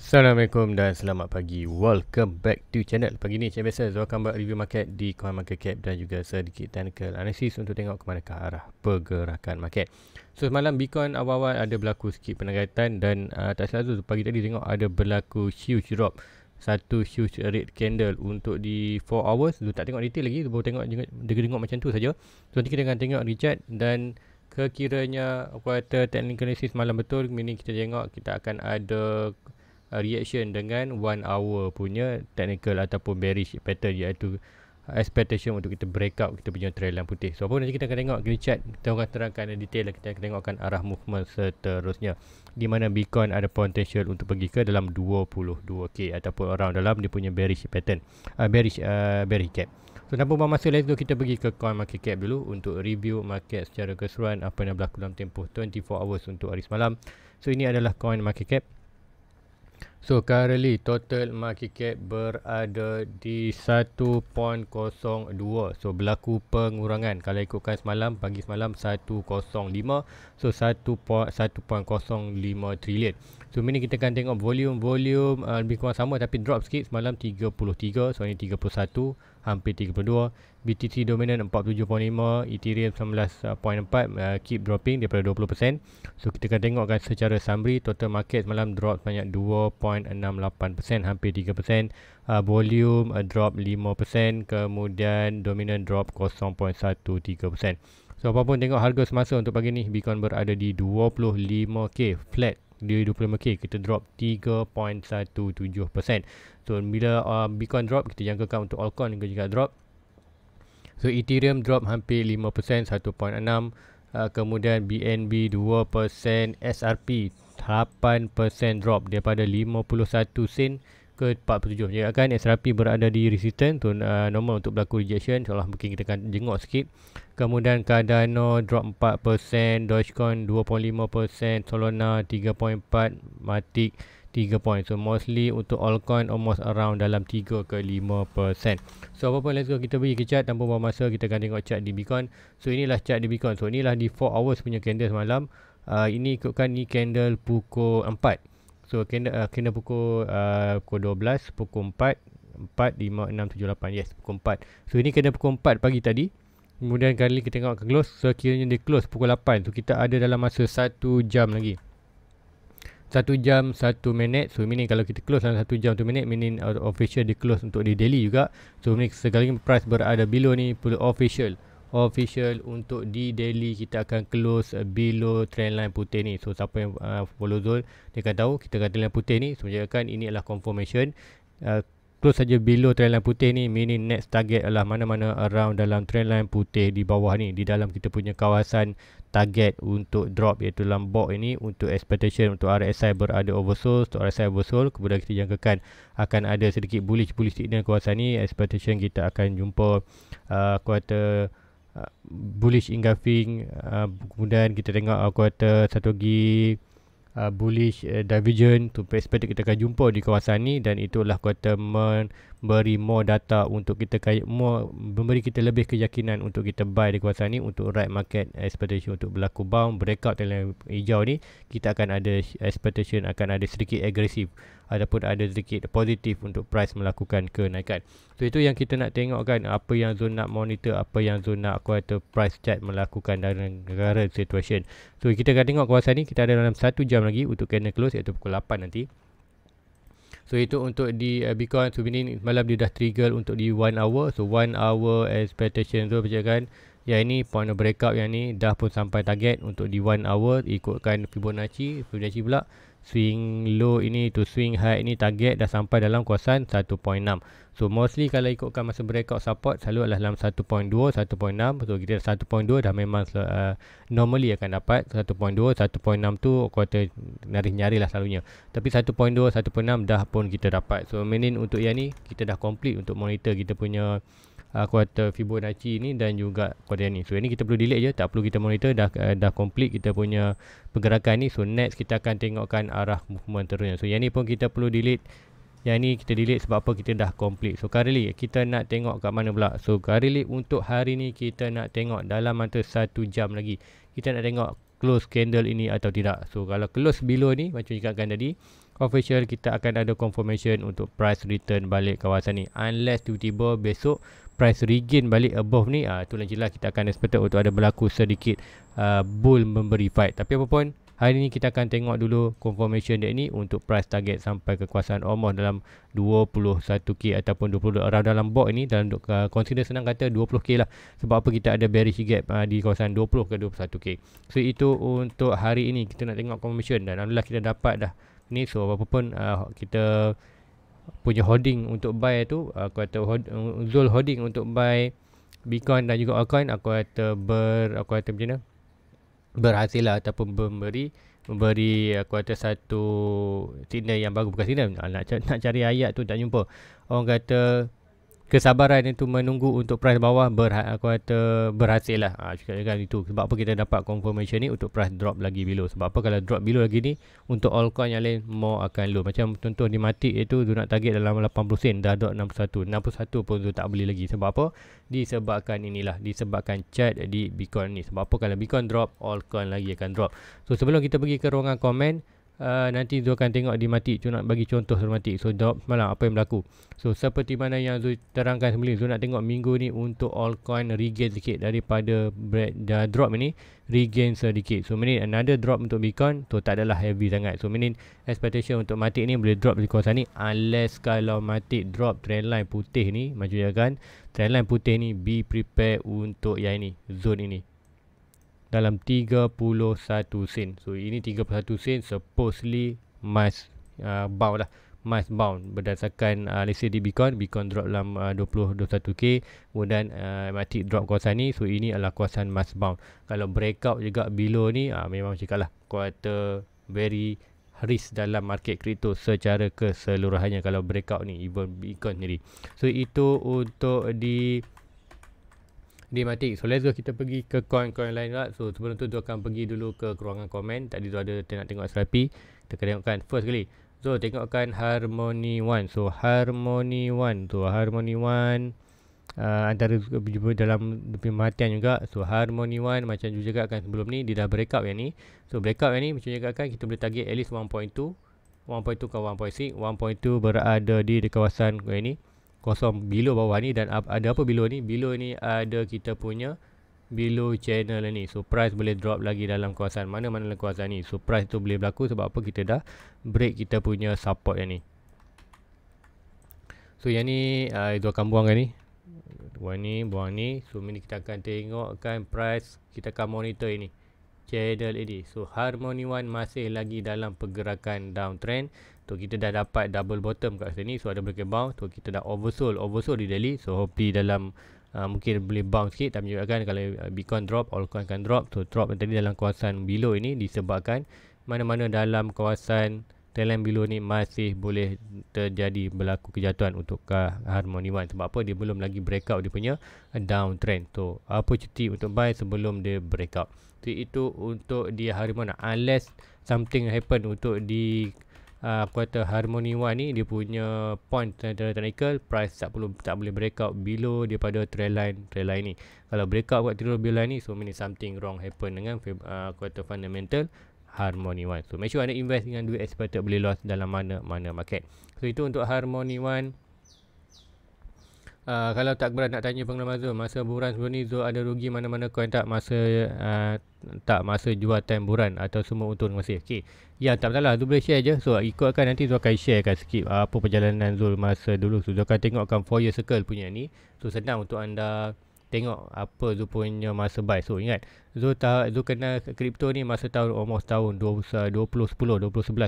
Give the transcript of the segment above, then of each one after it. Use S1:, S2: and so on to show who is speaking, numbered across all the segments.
S1: Assalamualaikum dan selamat pagi. Welcome back to channel. Pagi ni macam biasa Zul akan buat review market di CoinMarketCap dan juga sedikit technical analysis untuk tengok ke manakah arah pergerakan market. So semalam Bitcoin awal-awal ada berlaku sikit penegatan dan tak salah tu pagi tadi tengok ada berlaku huge drop. Satu huge red candle untuk di 4 hours. Zul tak tengok detail lagi, baru tengok macam tu saja. So nanti kita akan tengok richart dan kekiranya kuartal technical analysis malam betul, meaning kita tengok kita akan ada reaction dengan 1 hour punya technical ataupun bearish pattern, iaitu expectation untuk kita break out kita punya trend line putih. So apa nanti kita akan tengok green chart, kita akan terangkan detail, kita akan tengokkan arah movement seterusnya di mana Bitcoin ada potential untuk pergi ke dalam 22k ataupun around dalam dia punya bearish pattern, bearish gap. So tanpa buang masa, let's go kita pergi ke CoinMarketCap dulu untuk review market secara keseluruhan apa yang berlaku dalam tempoh 24 hours untuk hari semalam. So ini adalah CoinMarketCap. So currently total market cap berada di 1.02. So berlaku pengurangan. Kalau ikutkan semalam, pagi semalam 105. So 1.05 trilion. So ini kita akan tengok volume lebih kurang sama tapi drop sikit. Semalam 33, so ini 31, hampir 32. BTC dominant 47.5, Ethereum 19.4, keep dropping daripada 20%. So kita akan tengokkan secara summary, total market semalam drop banyak 2.68%, hampir 3%. Volume drop 5%, kemudian dominant drop 0.13%. So apapun tengok harga semasa untuk pagi ni, Bitcoin berada di 25k flat. Di 25k kita drop 3.17%. So bila Bitcoin drop, kita jangkakan untuk altcoin juga drop. So Ethereum drop hampir 5%, 1.6%. Kemudian BNB 2%, SRP 8% drop daripada 51 sen ke 47. Ya kan, SRP berada di resistance tu, normal untuk berlaku rejection. InsyaAllah mungkin kita akan jenguk sikit. Kemudian Cardano drop 4%, Dogecoin 2.5%, Solana 3.4%, Matic 3 point. So mostly untuk altcoin almost around dalam 3 ke 5%. So apa-apa, let's go kita pergi ke chart. Tanpa buang masa, kita akan tengok chart di Bitcoin. So inilah chart di Bitcoin. So inilah di 4 hours punya candle semalam. Ini ikutkan ni candle pukul 4. So candle pukul 12, pukul 4, 4, 5, 6, 7, 8. Yes, pukul 4. So ini candle pukul 4 pagi tadi. Kemudian kali kita tengok ke close. Sekiranya dia close pukul 8. So kita ada dalam masa 1 jam lagi. 1 jam 1 minit. So meaning kalau kita close dalam 1 jam 1 minit, meaning official di close untuk di daily juga. So meaning sekali price berada below ni, perlu official untuk di daily kita akan close below trend line putih ni. So siapa yang follow Zul, dia akan tahu kita kata trend line putih ni, so kan ini adalah confirmation. Close saja below trend line putih ni, meaning next target adalah mana-mana around dalam trend line putih di bawah ni, di dalam kita punya kawasan target untuk drop, iaitu dalam box ini. Untuk expectation untuk RSI berada oversold, untuk RSI oversold, kemudian kita jangkakan akan ada sedikit bullish signal kawasan ni. Expectation kita akan jumpa kuartal bullish engulfing, kemudian kita tengok kuartal satu lagi bullish divergence. Tu expected kita akan jumpa di kawasan ni, dan itulah kuartal memberi more data untuk kita memberi kita lebih keyakinan untuk kita buy di kawasan ni. Untuk right market expectation untuk berlaku bound breakout dalam hijau ni, kita akan ada expectation akan ada sedikit agresif ataupun ada sedikit positif untuk price melakukan kenaikan. So itu yang kita nak tengok kan, apa yang Zul nak monitor, apa yang Zul nak kuartal price chart melakukan dalam current situation. So kita akan tengok kawasan ni, kita ada dalam 1 jam lagi untuk candle close, iaitu pukul 8 nanti. So itu untuk di Bitcoin. So ini malam dia dah trigger untuk di 1 hour. So 1 hour expectation Zul bercakap, yang ini point of breakout yang ni dah pun sampai target untuk di 1 hour. Ikutkan Fibonacci pula, swing low ini to swing high ini target dah sampai dalam kawasan 1.6. So mostly kalau ikutkan masa breakout support selalu adalah dalam 1.2, 1.6. So kita 1.2 dah memang normally akan dapat 1.2, 1.6 tu kuartal nyari lah selalunya. Tapi 1.2, 1.6 dah pun kita dapat. So meaning untuk yang ni kita dah complete untuk monitor kita punya kuartal Fibonacci ni dan juga kuartal ni. So ini kita perlu delete je, tak perlu kita monitor, dah complete kita punya pergerakan ni. So next kita akan tengokkan arah movement terusnya. So yang ni pun kita perlu delete. Yang ni kita delete sebab apa, kita dah complete. So currently kita nak tengok kat mana pula. So currently untuk hari ni kita nak tengok dalam masa 1 jam lagi. Kita nak tengok close candle ini atau tidak. So kalau close below ni macam cakapkan tadi, official kita akan ada confirmation untuk price return balik kawasan ni. Unless tiba-tiba besok price regain balik above ni, itulah jelas kita akan expect untuk ada berlaku sedikit bull memberi fight. Tapi apa pun, hari ni kita akan tengok dulu confirmation dia ni untuk price target sampai ke kawasan almost dalam 21k ataupun 20 around dalam box ni, dalam consider senang kata 20k lah. Sebab apa, kita ada bearish gap di kawasan 20 ke 21k. So itu untuk hari ini kita nak tengok confirmation, dan alhamdulillah kita dapat dah ni. So apa pun kita punya holding untuk buy tu, aku kata Zul holding untuk buy Bitcoin dan juga altcoin, aku kata macam mana, berhasil lah, ataupun memberi aku kata satu signal yang bagus. Bukan signal, nak cari ayat tu tak jumpa. Orang kata kesabaran itu menunggu untuk price bawah aku kata berhasil lah. Cakap itu. Sebab apa kita dapat confirmation ni untuk price drop lagi below. Sebab apa, kalau drop below lagi ni, untuk altcoin yang lain more akan low. Macam contoh di Matic itu, tu nak target dalam 80 sen, dah dot 61 pun tu tak beli lagi. Sebab apa? Disebabkan chart di Bitcoin ni. Sebab apa, kalau Bitcoin drop, altcoin lagi akan drop. So sebelum kita pergi ke ruangan komen, nanti Zul akan tengok di Matic. Zul nak bagi contoh Matic. So drop semalam apa yang berlaku. So seperti mana yang Zul terangkan sebelum, Zul nak tengok minggu ni untuk altcoin regain sikit daripada drop ini, regain sedikit. So meaning another drop untuk Bitcoin tu tak adalah heavy sangat. So meaning expectation untuk Matic ni boleh drop di kawasan ni, unless kalau Matic drop trendline putih ni, macam kan trendline putih ni, be prepare untuk yang ini, zone ini dalam 31 sen. So ini 31 sen supposedly must bound lah, must bound berdasarkan let's say di Bitcoin drop dalam 21k, kemudian Matic drop kawasan ni. So ini adalah kawasan must bound. Kalau breakout juga below ni, memang cakap lah kuarter very risk dalam market kripto secara keseluruhannya kalau breakout ni, even Bitcoin sendiri. So itu untuk di Matic. So let's go, kita pergi ke coin-coin lain lah. So sebelum tu akan pergi dulu ke ruangan komen. Tadi tu ada nak tengok SRP, kita akan tengokkan first kali. So tengokkan Harmony One. So Harmony One antara dalam perhatian juga. So Harmony One macam juga kan sebelum ni, dia dah breakout yang ni. So breakout yang ni macam juga kan kita boleh target at least 1.2 ke 1.6. 1.2 berada di kawasan ini kosong below bawah ni, dan ada apa below ni? Below ni ada kita punya below channel ni. So price boleh drop lagi dalam kawasan mana-mana dalam kawasan ni. So price tu boleh berlaku sebab apa, kita dah break kita punya support yang ni. So yang ni itu akan buang kan ni, buang ni. So ini kita akan tengokkan price, kita akan monitor ini channel ini. So Harmony One masih lagi dalam pergerakan downtrend. So kita dah dapat double bottom kat sini. So ada break bounce. So kita dah oversold di daily. So hopefully dalam mungkin boleh bounce sikit. Tapi juga kan kalau Bitcoin drop, altcoin akan drop. So drop tadi dalam kawasan below ini disebabkan mana-mana dalam kawasan trendline below ni masih boleh terjadi berlaku kejatuhan untuk Harmony One. Sebab apa, dia belum lagi breakout dia punya downtrend. So apa cuti untuk buy sebelum dia breakout. So itu untuk di Harmony One. Unless something happen untuk di kuartal Harmony One ni, dia punya point technical price tak boleh breakout below daripada trendline ni. Kalau breakout buat below line ni, so meaning something wrong happen dengan kuartal fundamental Harmony One. So make sure anda invest dengan duit expected boleh loss dalam mana-mana market. So itu untuk Harmony One. Kalau tak berat nak tanya pengalaman Zul, masa buran sebelum ni Zul ada rugi mana-mana coin tak masa jual time buran, atau semua untung masih? Okay, ya tak masalah, Zul boleh share je. So ikutkan nanti Zul akan sharekan sikit apa perjalanan Zul masa dulu. So Zul akan tengokkan 4 year circle punya ni. So senang untuk anda tengok apa Zul punya masa buy. So ingat, Zul kenal kripto ni masa tahun 2011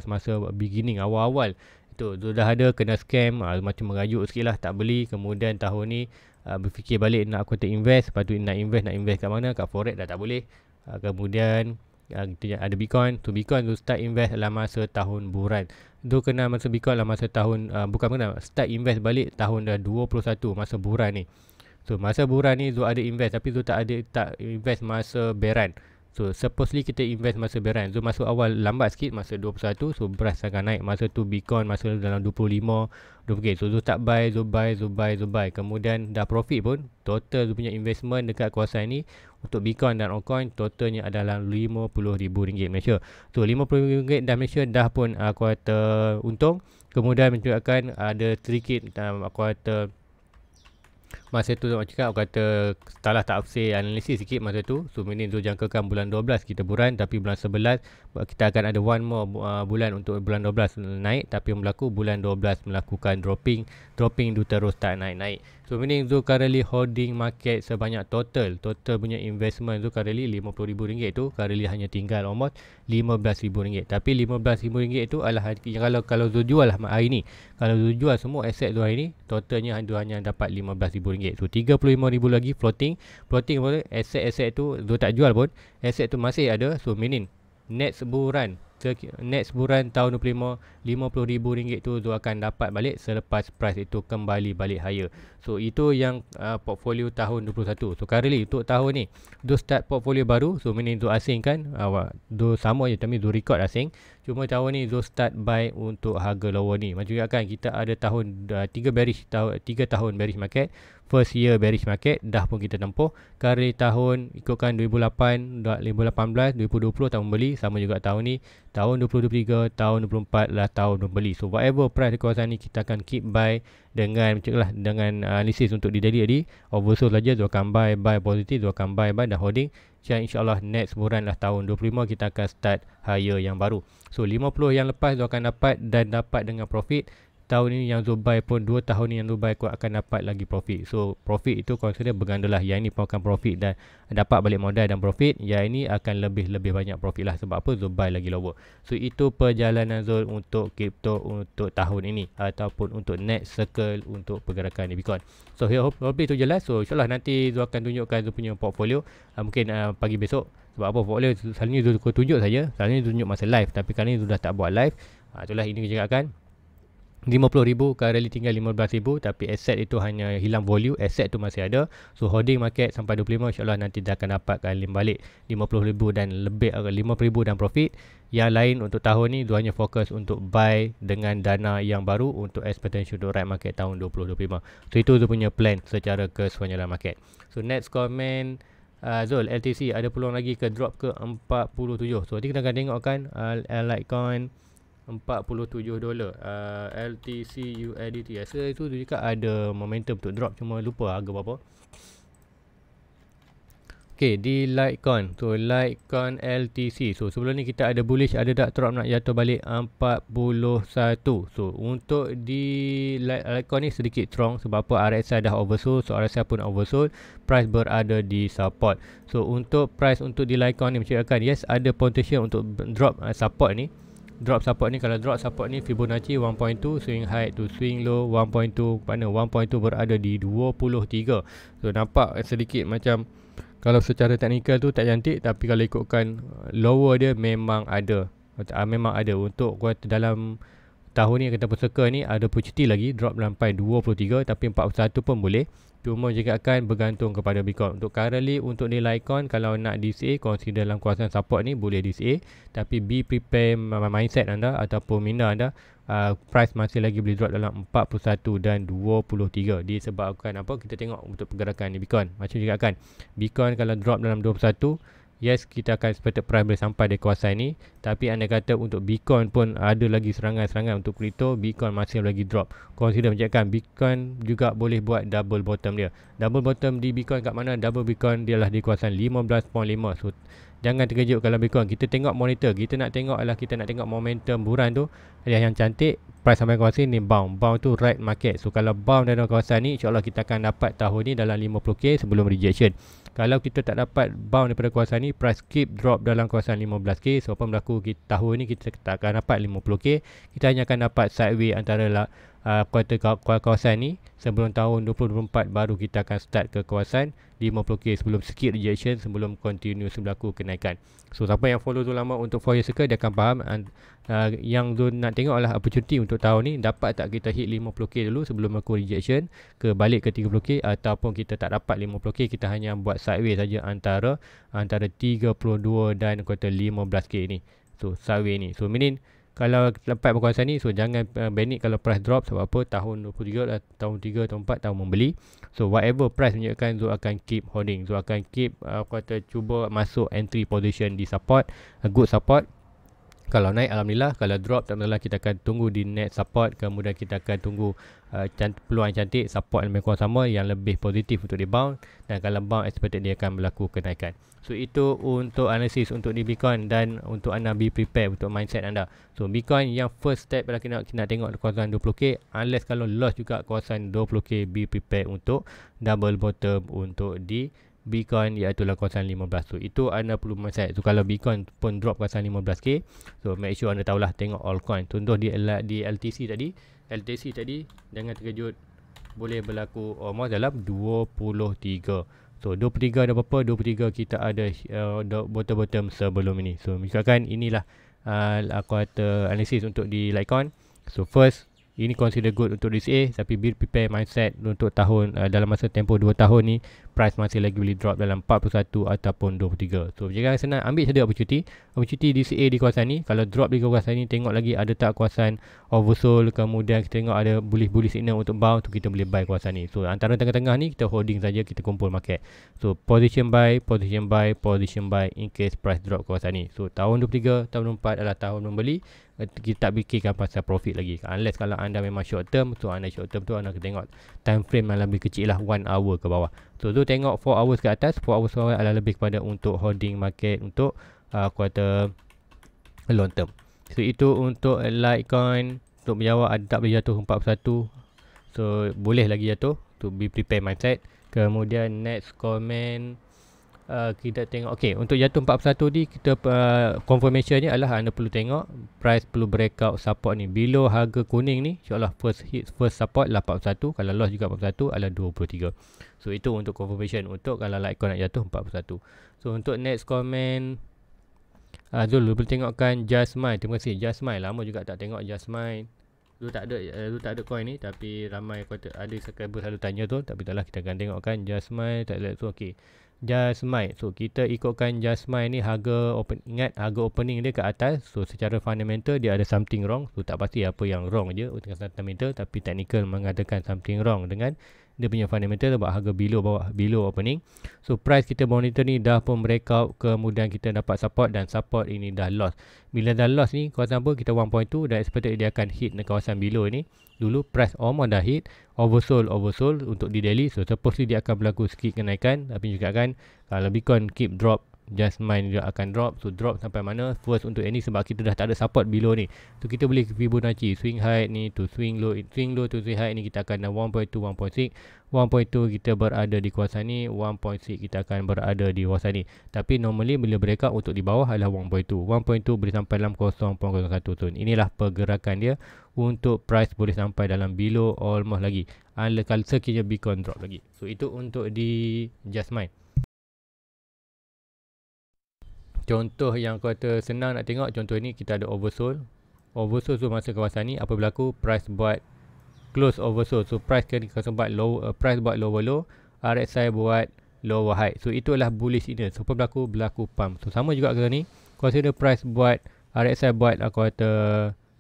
S1: masa beginning awal-awal. Tu dah ada kena scam, macam merajuk sikit lah, tak beli. Kemudian tahun ni berfikir balik nak aku invest. Lepas tu nak invest kat mana? Kat forex dah tak boleh. Kemudian ada Bitcoin. Tu Bitcoin tu start invest dalam masa tahun buran. Tu kena masa Bitcoin dalam masa tahun start invest balik tahun dah 21 masa buran ni. So masa buran ni Zul ada invest, tapi Zul tak invest masa beran. So supposedly kita invest masa bear run. So masuk awal lambat sikit masa 21, so beras akan naik. Masa tu Bitcoin masa dalam 25, 20k. So Zul tak buy, Zul buy. Kemudian dah profit pun, total Zul punya investment dekat kawasan ni untuk Bitcoin dan altcoin totalnya adalah RM50,000 Malaysia. So RM50,000 dah Malaysia dah pun kuartal untung. Kemudian menunjukkan ada sedikit kuartal masa tu orang cakap, aku kata setelah tak upsay analisis sikit masa tu. So meaning tu jangkakan bulan 12 kita buran, tapi bulan 11 kita akan ada one more bulan untuk bulan 12 naik, tapi yang berlaku bulan 12 melakukan dropping tu terus tak naik. So meaning Zul currently holding market sebanyak total punya investment Zul currently RM50,000 tu currently hanya tinggal almost RM15,000. Tapi RM15,000 tu adalah kalau Zul jual hari ni, kalau Zul jual semua aset Zul hari ni, totalnya Zul hanya dapat RM15,000. So RM35,000 lagi floating boleh, aset tu Zul tak jual pun, aset tu masih ada. So meaning net sebulan tahun 25, RM50,000 tu Zul akan dapat balik selepas price itu kembali balik higher. So itu yang portfolio tahun 21. So currently untuk tahun ni Zul start portfolio baru. So meaning Zul asing kan, Zul sama je tapi Zul record asing. Cuma tahun ni Zul start buy untuk harga lower ni. Macam juga kan kita ada tahun 3 tahun bearish market. First year bearish market dah pun kita tempuh. Currently tahun ikutkan 2008, 2018, 2020 tahun beli, sama juga tahun ni, tahun 2023, tahun 2024 lah tahun beli. So whatever price di kawasan ni kita akan keep buy dengan analisis untuk dideli oversold saja. Zul akan buy positif, Zul akan buy dan holding. InsyaAllah next bulan lah tahun 25 kita akan start higher yang baru. So 50 yang lepas Zul akan dapat dengan profit. Tahun ini yang Zul buy pun 2 tahun ni yang Zul buy akan dapat lagi profit. So profit itu consider berganda lah. Yang ini pun akan profit dan dapat balik modal dan profit. Yang ini akan lebih banyak profit lah. Sebab apa? Zul buy lagi lower. So itu perjalanan Zul untuk crypto untuk tahun ini, ataupun untuk next circle untuk pergerakan di Bitcoin. So hopefully itu jelas. So insyaAllah nanti Zul akan tunjukkan Zul punya portfolio mungkin pagi besok. Sebab apa? Portfolio selalunya Zul tunjuk saja. Selalunya Zul tunjuk masa live, tapi kali ni Zul dah tak buat live. Itulah ini kejadian. RM50,000 currently tinggal RM15,000, tapi aset itu hanya hilang value, aset tu masih ada. So holding market sampai 25, insyaAllah nanti dah akan dapatkan balik RM50,000 dan lebih RM50,000 dan profit. Yang lain untuk tahun ni Zul hanya fokus untuk buy dengan dana yang baru untuk exponential untuk ride market tahun 2025. So itu Zul punya plan secara keseluruhan market. So next comment, Zul, LTC ada peluang lagi ke drop ke 47? So nanti kita akan tengok kan Litecoin $47 LTC USDT. Rasa itu juga ada momentum untuk drop, cuma lupa harga berapa. Okay, di Litecoin. So Litecoin LTC. So sebelum ni kita ada bullish, ada tak drop nak jatuh balik 41. So untuk di Litecoin ni sedikit strong. Sebab apa? RSI dah oversold. So RSI pun oversold. Price berada di support. So untuk price untuk di Litecoin ni menceritakan yes ada potential untuk drop support ni. Drop support ni, kalau drop support ni Fibonacci 1.2, swing high to swing low 1.2, mana 1.2 berada di 23. So nampak sedikit macam kalau secara teknikal tu tak cantik, tapi kalau ikutkan lower dia memang ada. Untuk kuartal dalam tahun ni kita perseka ni ada opportunity lagi drop sampai 23, tapi 41 pun boleh. Cuma juga akan bergantung kepada Bitcoin. Untuk currently untuk di Litecoin, kalau nak DCA consider dalam kawasan support ni boleh DCA, tapi be prepare mindset anda ataupun minda anda, price masih lagi boleh drop dalam 41 dan 23. Disebabkan apa? Kita tengok untuk pergerakan di Bitcoin. Macam juga kan Bitcoin kalau drop dalam 21, yes, kita akan expected price boleh sampai di kawasan ni. Tapi anda kata untuk Bitcoin pun ada lagi serangan-serangan untuk kripto, Bitcoin masih lagi drop. Consider menjadikan Bitcoin juga boleh buat double bottom dia. Double bottom di Bitcoin kat mana? Double Bitcoin dia lah di kawasan 15.5. So jangan terkejut kalau Bitcoin. Kita tengok monitor. Kita nak tengok momentum buran tu yang cantik. Price sampai kawasan ni bound tu right market. So kalau bound dalam kawasan ni, insyaAllah kita akan dapat tahun ni dalam 50k sebelum rejection. Kalau kita tak dapat bound daripada kawasan ni, price keep drop dalam kawasan 15k. So apa berlaku tahun ni kita tak akan dapat 50k. Kita hanya akan dapat sideway antara kawasan ni sebelum tahun 2024 baru kita akan start ke kawasan 50k sebelum sikit rejection, sebelum continue berlaku kenaikan. So siapa yang follow tu lama untuk 4 year circle, dia akan faham Yang Zul nak tengok adalah opportunity untuk tahun ni, dapat tak kita hit 50k dulu sebelum aku rejection ke balik ke 30k, ataupun kita tak dapat 50k, kita hanya buat sideways saja antara 32 dan kata 15k ni. So sideways ni, so meaning kalau dapat berkuasa ni, so jangan panic kalau price drop. Sebab apa, tahun 23 dah, tahun 3, tahun 4 tahun membeli. So whatever price menunjukkan, Zul akan keep holding. Zul akan keep kata cuba masuk entry position di support, good support. Kalau naik alhamdulillah, kalau drop tak masalah, kita akan tunggu di net support, kemudian kita akan tunggu peluang cantik support yang lebih kurang sama yang lebih positif untuk rebound, dan kalau bounce expected dia akan berlaku kenaikan. So itu untuk analisis untuk di Bitcoin, dan untuk anda be prepare untuk mindset anda. So Bitcoin yang first step adalah kita nak tengok kawasan 20k, unless kalau loss juga kawasan 20k, be prepare untuk double bottom untuk di Bitcoin, iaitu kawasan 15. So itu anda perlu mindset. So kalau Bitcoin pun drop kawasan 15k, so make sure anda tahulah tengok altcoin. Contoh di LTC tadi jangan terkejut, boleh berlaku almost dalam 23. So 23 ada berapa? 23 kita ada bottom sebelum ini. So misalkan inilah aku kata analisis untuk di Litecoin. So first, ini consider good untuk DCA, tapi be prepare mindset untuk tahun dalam masa tempoh 2 tahun ni price masih lagi boleh drop dalam 41 ataupun 23. So jangan senang ambil saja opportunity DCA di kawasan ni. Kalau drop di kawasan ni, tengok lagi ada tak kawasan oversold, kemudian kita tengok ada bullish signal untuk bounce, tu kita boleh buy kawasan ni. So antara tengah-tengah ni kita holding saja, kita kumpul market. So position buy in case price drop kawasan ni. So tahun 23, tahun 24 adalah tahun membeli. Kita tak fikirkan pasal profit lagi, unless kalau anda memang short term. So anda short term tu anda kena tengok time frame yang lebih kecil lah, 1 hour ke bawah. So tu tengok 4 hours ke atas. 4 hours ke bawah adalah lebih kepada untuk holding market untuk kuartal long term. So itu untuk Litecoin. Untuk menjawab, ada tak boleh jatuh 41. So boleh lagi jatuh, to be prepare mindset. Kemudian next comment, kita tengok, okay, untuk jatuh 41 ni kita confirmation ni adalah anda perlu tengok price perlu breakout support ni below harga kuning ni, insyaAllah first support lah 41, kalau loss juga 41 adalah 23. So itu untuk confirmation untuk kalau Litecoin nak jatuh 41. So untuk next comment, Zul perlu tengokkan Justmine. Terima kasih Justmine, lama juga tak tengok Justmine. Lu tak ada coin ni, tapi ramai kata ada subscriber selalu tanya tu, tapi taklah, kita akan tengokkan Justmine. Tak ada. So okey, Justmine. So kita ikutkan Justmine ni, harga ingat harga opening dia ke atas. So secara fundamental dia ada something wrong. So tak pasti apa yang wrong je dengan fundamental, tapi technical mengatakan something wrong dengan dia punya fundamental sebab harga below opening. So price kita monitor ni dah pun breakout, kemudian kita dapat support, dan support ini dah loss. Bila dah loss ni kawasan apa, kita 1.2 dan expected dia akan hit di kawasan below ni. Dulu price almost dah hit, oversold untuk di daily. So supposedly dia akan berlaku sikit kenaikan, tapi juga kan kalau Bitcoin keep drop, Justmine dia akan drop. So drop sampai mana first untuk ini, sebab kita dah tak ada support below ni. So kita boleh Fibonacci swing high ni to swing low to swing high ni, kita akan 1.2 1.2 kita berada di kawasan ni, 1.6 kita akan berada di kawasan ni. Tapi normally bila breakout untuk di bawah adalah 1.2 boleh sampai dalam 0.01. So inilah pergerakan dia untuk price boleh sampai dalam below almost lagi, kalau sekiranya Bitcoin drop lagi. So itu untuk di Justmine. Contoh yang kata senang nak tengok, contoh ni kita ada oversold tu masa kawasan ni, apa berlaku, price buat close oversold. So price kan buat price buat lower low, RSI buat lower high. So itulah bullish signal. So apa berlaku pump. So sama juga ke ni, consider price buat RSI buat aku kata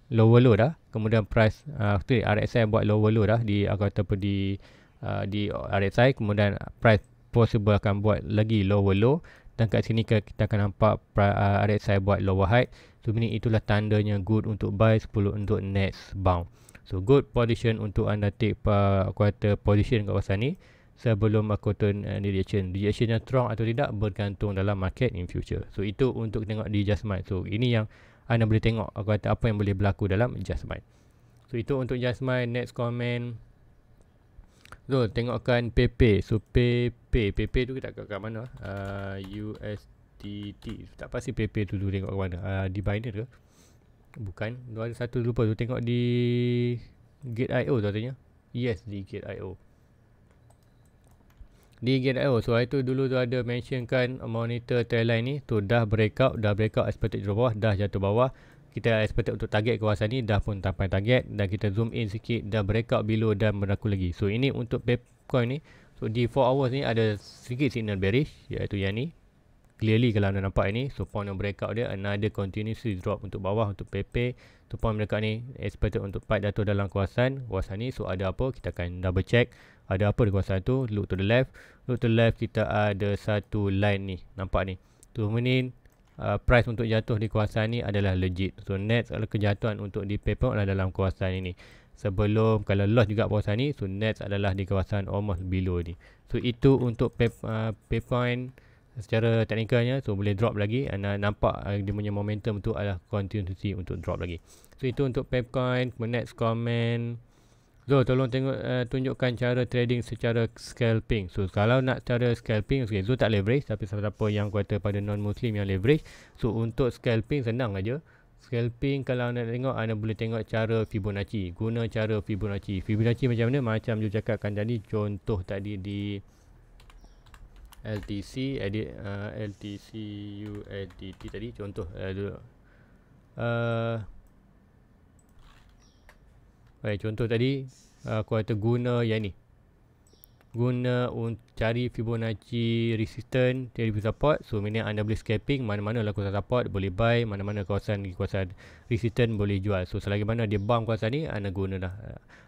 S1: lower low dah, kemudian price RSI buat lower low dah di aku kata di RSI, kemudian price possible akan buat lagi lower low, dan kat sini kita akan nampak RSI buat lower high. So ini itulah tandanya good untuk buy 10 untuk next bounce. So good position untuk anda take quarter position kat kawasan ni sebelum aku turn reaction yang strong atau tidak bergantung dalam market in future. So itu untuk tengok di Justmine. So ini yang anda boleh tengok aku kata apa yang boleh berlaku dalam Justmine. So itu untuk Justmine. Next comment, so tengokkan PP. So PP tu kita kat mana? USDT. Tak pasti PP tu tengok kat mana. Di Binance ke? Bukan. Ada satu lupa tu, tengok di Gate.io tu katanya. Yes, di Gate.io. Di Gate.io. So itu dulu tu ada mention kan monitor trendline ni tu dah breakout expected di bawah, dah jatuh bawah. kita expected untuk target kawasan ni, dah pun sampai target, dan kita zoom in sikit, dah breakout below dan berlaku lagi. So ini untuk Pepcoin ni. So di 4 hours ni ada sedikit signal bearish, iaitu yang ni. Clearly kalau anda nampak ini, so point of breakout dia another continuously drop untuk bawah untuk PP. So point breakout ni expected untuk fight jatuh dalam kawasan ni. So ada apa, kita akan double check ada apa di kawasan tu. Look to the left, kita ada satu line ni, nampak ni. So meaning price untuk jatuh di kawasan ni adalah legit. So next adalah kejatuhan untuk di PP adalah dalam kawasan ini. Sebelum kalau loss juga kawasan ni, so next adalah di kawasan almost below ni. So itu untuk Pepcoin secara teknikalnya. So boleh drop lagi, anda nampak dia punya momentum tu adalah continuity untuk drop lagi. So itu untuk Pepcoin. Next comment, so tolong tengok tunjukkan cara trading secara scalping. So kalau nak cara scalping, okay, so tak leverage, tapi siapa yang kata pada non muslim yang leverage, so untuk scalping senang aja. Scalping kalau anda tengok, anda boleh tengok cara Fibonacci. Guna cara Fibonacci. Fibonacci macam mana? Macam you cakapkan tadi, contoh tadi di LTC LTC USDT tadi contoh contoh tadi aku kata guna yang ni, guna cari Fibonacci resistance, cari support. So meaning anda boleh scalping, mana-mana lah kawasan support boleh buy, mana-mana kawasan resistance boleh jual. So selagi mana dia bump kawasan ni, anda guna dah.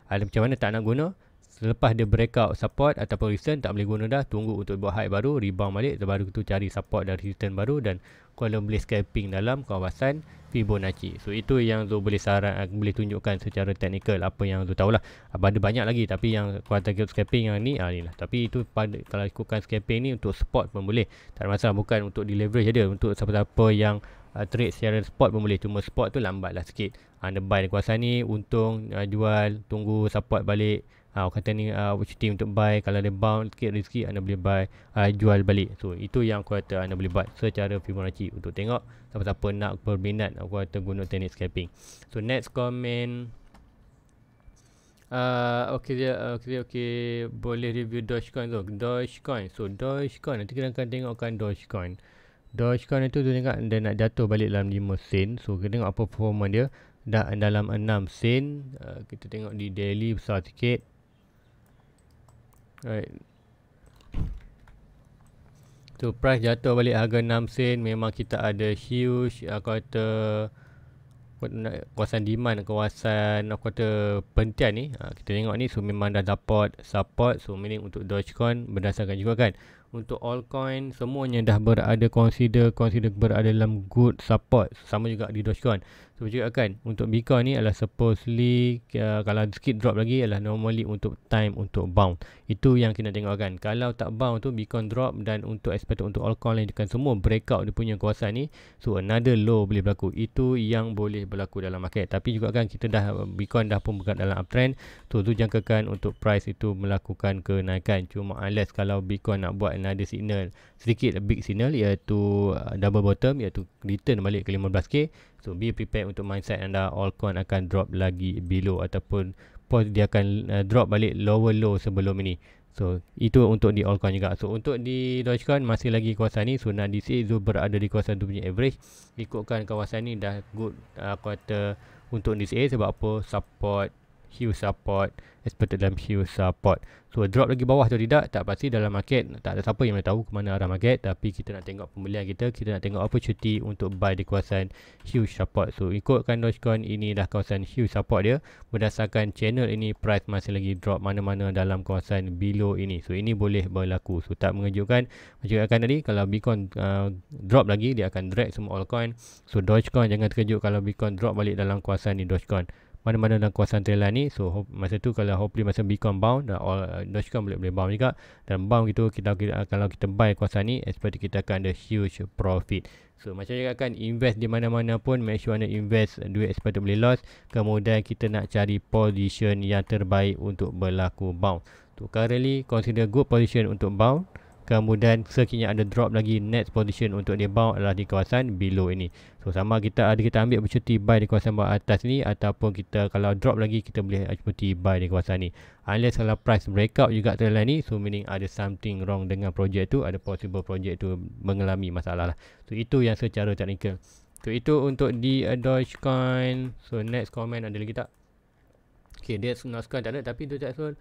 S1: Macam mana tak nak guna, selepas dia breakout support ataupun resistance, tak boleh guna dah, tunggu untuk buat high baru, rebound balik, baru tu cari support dan resistance baru, dan kalau boleh scalping dalam kawasan Fibonacci. So itu yang Zo boleh boleh tunjukkan secara teknikal, apa yang Zo tahulah. Ada banyak lagi, tapi yang kuasa scalping yang ni lah. Tapi itu kalau ikutkan scalping ni untuk spot pun boleh, tak ada masalah. Bukan untuk di leverage saja, untuk siapa-siapa yang trade secara spot pun boleh. Cuma spot tu lambat lah sikit. Anda buy di kawasan ni, untung, jual, tunggu support balik. Kata ni opportunity untuk buy, kalau dia bounce sikit rezeki, anda boleh buy, jual balik. So itu yang aku kata anda boleh buat secara Fibonacci untuk tengok siapa-siapa nak berminat, aku kata guna teknik scalping. So next comment, okay, boleh review Dogecoin tu. So Dogecoin nanti kita akan tengokkan Dogecoin itu tu tengok dia nak jatuh balik dalam 5 sen. So kita tengok apa performance dia, dah dalam 6 sen. Kita tengok di daily besar sikit. Right. So price jatuh balik harga 6 sen. Memang kita ada huge kata kawasan demand, kawasan kata pentian ni. Kita tengok ni, so memang dah support. So meaning untuk Dogecoin berdasarkan juga kan, untuk altcoin semuanya dah berada consider berada dalam good support. Sama juga di Dogecoin. So juga kan untuk Bitcoin ni adalah supposedly kalau sikit drop lagi adalah normally untuk time untuk bounce. Itu yang kita tengok kan. Kalau tak bounce tu Bitcoin drop, dan untuk expected untuk altcoin lain kan semua breakout dia punya kawasan ni, so another low boleh berlaku. Itu yang boleh berlaku dalam market. Tapi juga kan kita Bitcoin dah pun bergerak dalam uptrend. So tu jangkakan untuk price itu melakukan kenaikan. Cuma unless kalau Bitcoin nak buat another signal, sedikit big signal, iaitu double bottom, iaitu return balik ke 15k. So be prepared untuk mindset anda altcoin akan drop lagi below, ataupun dia akan drop balik lower low sebelum ini. So itu untuk di altcoin juga. So untuk di Dogecoin masih lagi kawasan ni. So nak DCA Zo berada di kawasan tu punya average. Ikutkan kawasan ni dah good kata untuk DCA. Sebab apa? Support, huge support, expected dalam huge support. So drop lagi bawah atau tidak tak pasti dalam market. Tak ada siapa yang boleh tahu ke mana arah market. Tapi kita nak tengok pembelian kita nak tengok opportunity untuk buy di kawasan huge support. So ikutkan Dogecoin, ini dah kawasan huge support dia. Berdasarkan channel ini, price masih lagi drop mana-mana dalam kawasan below ini. So ini boleh berlaku. So tak mengejutkan. Macam akan tadi, kalau Bitcoin drop lagi, dia akan drag semua altcoin. So Dogecoin jangan terkejut kalau Bitcoin drop balik dalam kawasan ni Dogecoin. Mana-mana dalam kawasan trailer ni. So masa tu kalau hopefully masa Bitcoin bound, Dogecoin boleh bound juga. Dan bound gitu, kalau kita buy kawasan ni, expect kita akan ada huge profit. So macam juga kan, invest di mana-mana pun, make sure anda invest duit expected boleh loss. Kemudian kita nak cari position yang terbaik untuk berlaku bound. So currently consider good position untuk bound. Kemudian sekiranya ada drop lagi, next position untuk dia bound adalah di kawasan below ini. So sama kita ambil opportunity buy di kawasan bawah atas ni, ataupun kita kalau drop lagi kita boleh opportunity buy di kawasan ni. Unless kalau price breakout juga terlalu ni, so meaning ada something wrong dengan projek tu, ada possible projek tu mengalami masalah lah. So itu yang secara teknikal. So itu untuk di Dogecoin. So next comment ada lagi tak? Okay, dia Noscoin tak ada, tapi tu tak Zul.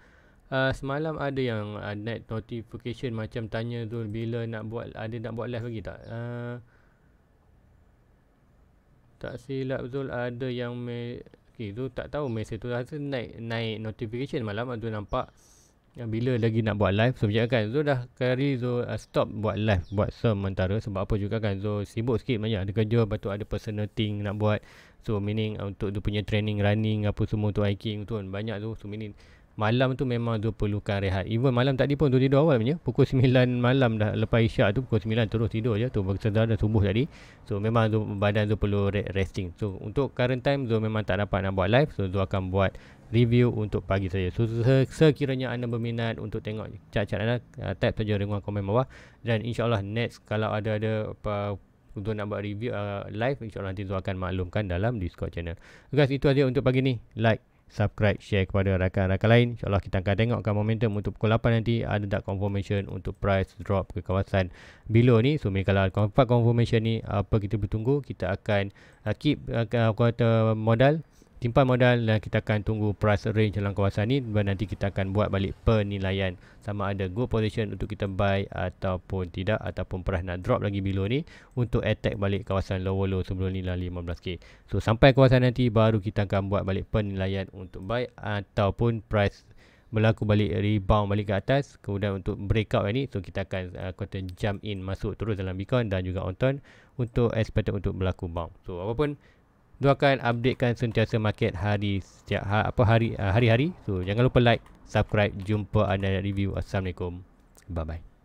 S1: Semalam ada yang net notification macam tanya Zul bila nak buat live lagi tak? Tak silap Zul ada yang okay, tu tak tahu mesej tu rasa naik notification malam tu nampak bila lagi nak buat live. So macam kan Zul dah kari Zul stop buat live buat sementara. Sebab apa juga kan Zul sibuk sikit, banyak ada kerja, lepas tu ada personal thing nak buat. So meaning untuk dia punya training running apa semua tu, hiking tu kan banyak tu. So meaning malam tu memang Zul perlukan rehat. Even malam tadi pun Zul tidur awal punya. Pukul 9 malam dah, lepas isyak tu pukul 9 terus tidur je tu, bersedar dah subuh tadi. So memang Zul, badan Zul perlu resting. So untuk current time Zul memang tak dapat nak buat live. So Zul akan buat review untuk pagi saja. So sekiranya anda berminat untuk tengok cat-cat anda, type saja dengan komen bawah. Dan insyaAllah next kalau ada apa untuk nak buat review live, insyaAllah nanti Zul akan maklumkan dalam Discord channel. Guys, itu aja untuk pagi ni. Like, subscribe, share kepada rakan-rakan lain. InsyaAllah kita akan tengokkan momentum untuk pukul 8 nanti. Ada tak confirmation untuk price drop ke kawasan below ni. So kalau dapat confirmation ni, apa kita bertunggu, kita akan keep kata modal, simpan modal, dan kita akan tunggu price range dalam kawasan ni. Dan nanti kita akan buat balik penilaian sama ada good position untuk kita buy ataupun tidak, ataupun price nak drop lagi below ni untuk attack balik kawasan low sebelum nilai 15k. So sampai kawasan nanti baru kita akan buat balik penilaian untuk buy ataupun price berlaku balik rebound balik ke atas. Kemudian untuk breakout ni, so kita akan kata jump in, masuk terus dalam Bitcoin dan juga Onton untuk expected untuk berlaku bounce. So apapun, Zul akan updatekan sentiasa market hari hari-hari. So jangan lupa like, subscribe. Jumpa anda review. Assalamualaikum. Bye bye.